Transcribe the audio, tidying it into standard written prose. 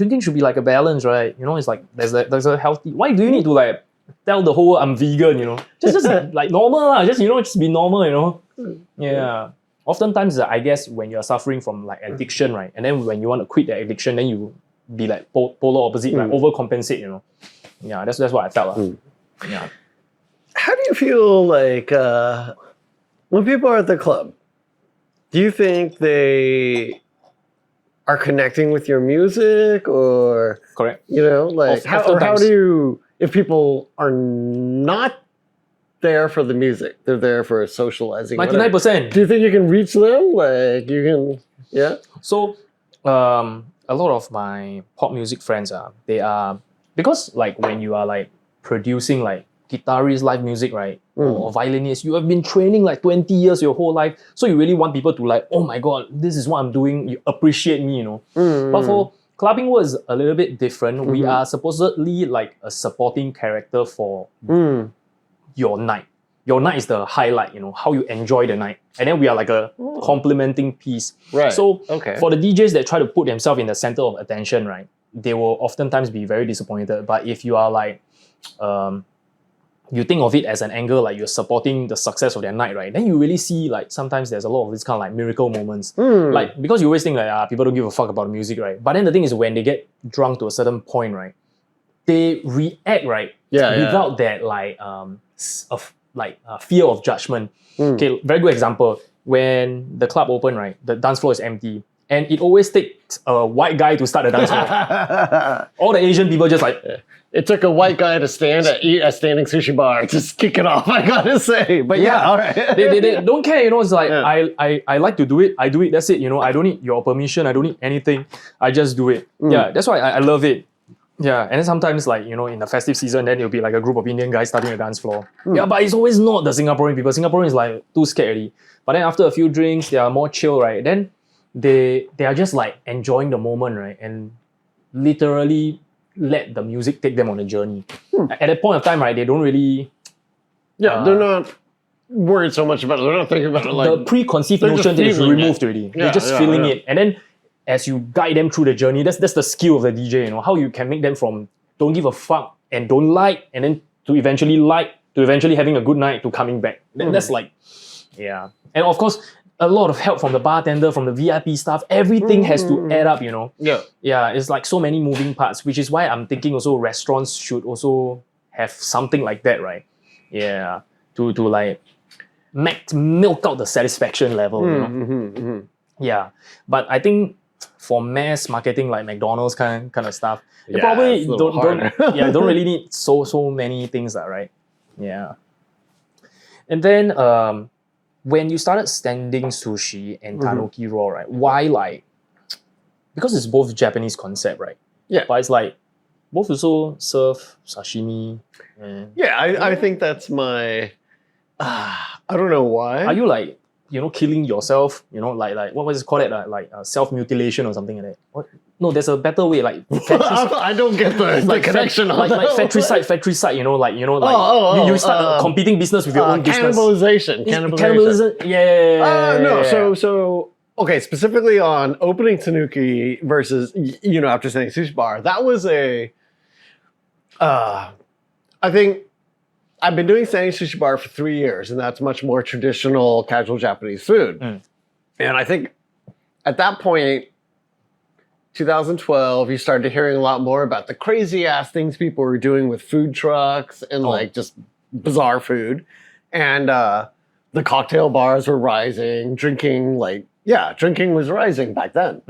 drinking should be like a balance, right? You know, it's like there's a healthy. Why do you need to like tell the whole world I'm vegan? You know, just like normal lah. Just just be normal. You know, yeah. Oftentimes, I guess when you're suffering from like addiction, right, and then when you want to quit the addiction, then you be like polar opposite, like overcompensate. You know, yeah. That's what I felt. Yeah. How do you feel like when people are at the club? Do you think they are connecting with your music, or Correct? Like how do you, if people are not there for the music, they're there for socializing? 99%. Do you think you can reach them? Like you can, yeah. So, a lot of my pop music friends they are, because like when you are like producing like guitarist live music, right, or violinist, you have been training like 20 years your whole life, so you really want people to like, oh my god, this is what I'm doing, you appreciate me, But for clubbing world is a little bit different. We are supposedly like a supporting character for your night. Your night is the highlight, how you enjoy the night, and then we are like a complementing piece, right? So for the DJs that try to put themselves in the center of attention, right, they will oftentimes be very disappointed. But if you are like you think of it as an angle, like you're supporting the success of their night, right? Then you really see like sometimes there's a lot of this kind of like miracle moments. Like, because you always think like people don't give a fuck about the music, right? But then the thing is, when they get drunk to a certain point, right, they react, right? Without that like fear of judgment. Okay, very good example. When the club open, right, the dance floor is empty. And it always takes a white guy to start the dance floor. All the Asian people just like... It took a white guy to stand at a standing sushi bar to kick it off, I gotta say. But yeah, all right. they don't care, it's like, I like to do it, I do it, that's it, I don't need your permission, I don't need anything, I just do it. Yeah, that's why I love it. Yeah, and then sometimes like, in the festive season, then it'll be like a group of Indian guys starting a dance floor. Yeah, but it's always not the Singaporean people. Singaporean is like too scared already. But then after a few drinks, they are more chill, right? Then they are just like enjoying the moment, right? And literally let the music take them on a journey. At that point of time, right, they don't really... Yeah, they're not worried so much about it. They're not thinking about it like... The preconceived notion is removed already. They're just feeling it. And then as you guide them through the journey, that's the skill of the DJ, how you can make them from don't give a fuck and don't like, and then to eventually like, to eventually having a good night, to coming back. That's like, yeah. And of course, a lot of help from the bartender, from the VIP staff, everything has to add up, Yeah. Yeah, it's like so many moving parts, which is why I'm thinking also restaurants should also have something like that, right? Yeah, to like milk out the satisfaction level, Yeah, but I think for mass marketing like McDonald's kind of stuff, you probably don't really need so many things, right? Yeah. And then when you started standing sushi and Tanuki raw, right? Why like? Because it's both Japanese concept, right? Yeah. But it's like both also serve sashimi. I think that's my. I don't know why. Are you like killing yourself? Like what was it called? Like self mutilation or something like that. What? No, there's a better way. Like I don't get the connection. Like fetricide. You start a competing business with your own business. Cannibalization. Yeah. No. So okay. Specifically on opening Tanuki versus after saying sushi bar, that was a. I think I've been doing standing sushi bar for 3 years, and that's much more traditional, casual Japanese food. And I think at that point, 2012, you started hearing a lot more about the crazy ass things people were doing with food trucks and like just bizarre food. And the cocktail bars were rising, drinking was rising back then.